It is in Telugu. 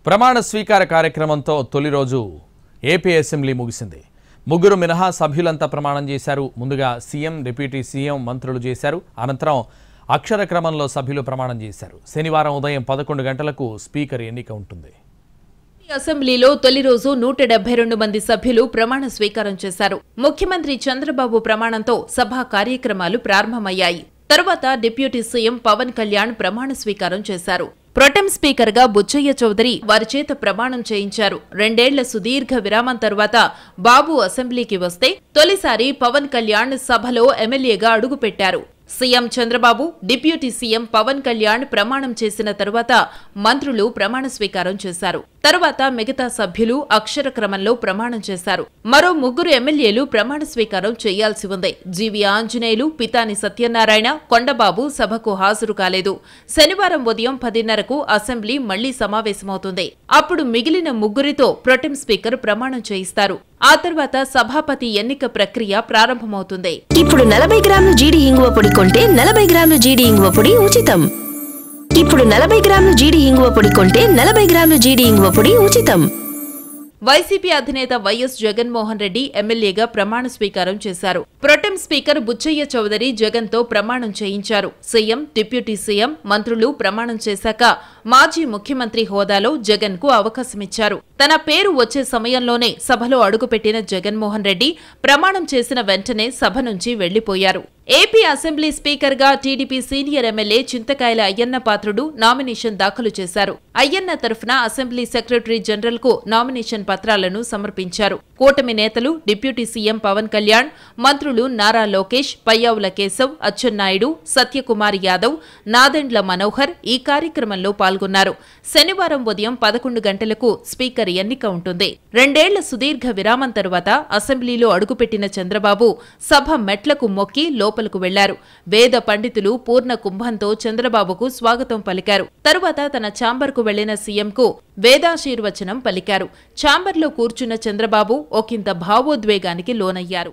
ప్రమాణ స్వీకార కార్యక్రమంతో తొలి రోజు ఏపీ అసెంబ్లీ ముగిసింది. ముగ్గురు మినహా సభ్యులంతా ప్రమాణం చేశారు. ముందుగా సీఎం, డిప్యూటీ సీఎం, మంత్రులు చేశారు. అనంతరం అక్షర క్రమంలో సభ్యులు ప్రమాణం చేశారు. శనివారం ఉదయం 11 గంటలకు స్పీకర్ ఎన్నిక ఉంటుంది. అసెంబ్లీలో తొలి రోజు 172 మంది సభ్యులు ప్రమాణ స్వీకారం చేశారు. ముఖ్యమంత్రి చంద్రబాబు ప్రమాణంతో సభా కార్యక్రమాలు ప్రారంభమయ్యాయి. తరువాత డిప్యూటీ సీఎం పవన్ కళ్యాణ్ ప్రమాణ స్వీకారం చేశారు. ప్రొటెం స్పీకర్ గా బుచ్చయ్య చౌదరి వారి చేత ప్రమాణం చేయించారు. 2 ఏళ్ల సుదీర్ఘ విరామం తరువాత బాబు అసెంబ్లీకి వస్తే తొలిసారి పవన్ కళ్యాణ్ సభలో ఎమ్మెల్యేగా అడుగుపెట్టారు. CM Chandrababu, deputy CM Pawan Kalyan ప్రమాణం చేసిన తరువాత మంత్రులు ప్రమాణ స్వీకారం చేశారు. తరువాత మిగతా సభ్యులు అక్షర క్రమంలో ప్రమాణం చేశారు. మరో 3 ఎమ్మెల్యేలు ప్రమాణ స్వీకారం చేయాల్సి ఉంది. జీవి ఆంజనేయులు, పితాని సత్యనారాయణ, కొండబాబు సభకు హాజరు కాలేదు. శనివారం ఉదయం 10:30కు అసెంబ్లీ మళ్లీ సమావేశమవుతుంది. అప్పుడు మిగిలిన 3తో ప్రొటెం స్పీకర్ ప్రమాణం చేయిస్తారు. ఆ తర్వాత సభాపతి ఎన్నిక ప్రక్రియ ప్రారంభమవుతుంది. ఇప్పుడు 40 గ్రాముల జీడి ఇంగువ పొడి కొంటే 40 గ్రాముల జీడి ఇంగువ పొడి ఉచితం. ఇప్పుడు 40 గ్రాముల జీడి ఇంగువ పొడి కొంటే 40 గ్రాముల జీడి ఇంగువ పొడి ఉచితం. వైసీపీ అధినేత వైఎస్ జగన్మోహన్ రెడ్డి ఎమ్మెల్యేగా ప్రమాణ స్వీకారం చేశారు. ప్రొటెం స్పీకర్ బుచ్చయ్య చౌదరి జగన్తో ప్రమాణం చేయించారు. సీఎం, డిప్యూటీ సీఎం, మంత్రులు ప్రమాణం చేశాక మాజీ ముఖ్యమంత్రి హోదాలో జగన్ కు అవకాశమిచ్చారు. తన పేరు వచ్చే సమయంలోనే సభలో అడుగుపెట్టిన జగన్మోహన్ రెడ్డి ప్రమాణం చేసిన వెంటనే సభ నుంచి వెళ్లిపోయారు. ఏపీ అసెంబ్లీ స్పీకర్ గా టీడీపీ సీనియర్ ఎమ్మెల్యే చింతకాయల అయ్యన్న పాత్రుడు నామినేషన్ దాఖలు చేశారు. అయ్యన్న తరఫున అసెంబ్లీ సెక్రటరీ జనరల్ కు నామినేషన్ పత్రాలను సమర్పించారు. కూటమి నేతలు, డిప్యూటీ సీఎం పవన్ కళ్యాణ్, మంత్రులు నారా లోకేష్, పయ్యావుల కేశవ్, అచ్చెన్నాయుడు, సత్యకుమార్ యాదవ్, నాదెండ్ల మనోహర్ ఈ కార్యక్రమంలో పాల్గొన్నారు. శనివారం ఉదయం 11 గంటలకు స్పీకర్ ఎన్నిక ఉంటుంది. 2 ఏళ్ల సుదీర్ఘ విరామం తరువాత అసెంబ్లీలో అడుగుపెట్టిన చంద్రబాబు సభ మెట్లకు మొక్కి లోపలకు వెళ్లారు. వేద పండితులు పూర్ణ కుంభంతో చంద్రబాబుకు స్వాగతం పలికారు. తరువాత తన ఛాంబర్కు వెళ్లిన సీఎంకు వేదాశీర్వచనం పలికారు. ఛాంబర్లో కూర్చున్న చంద్రబాబు ఒకంత భావోద్వేగానికి లోనయ్యారు.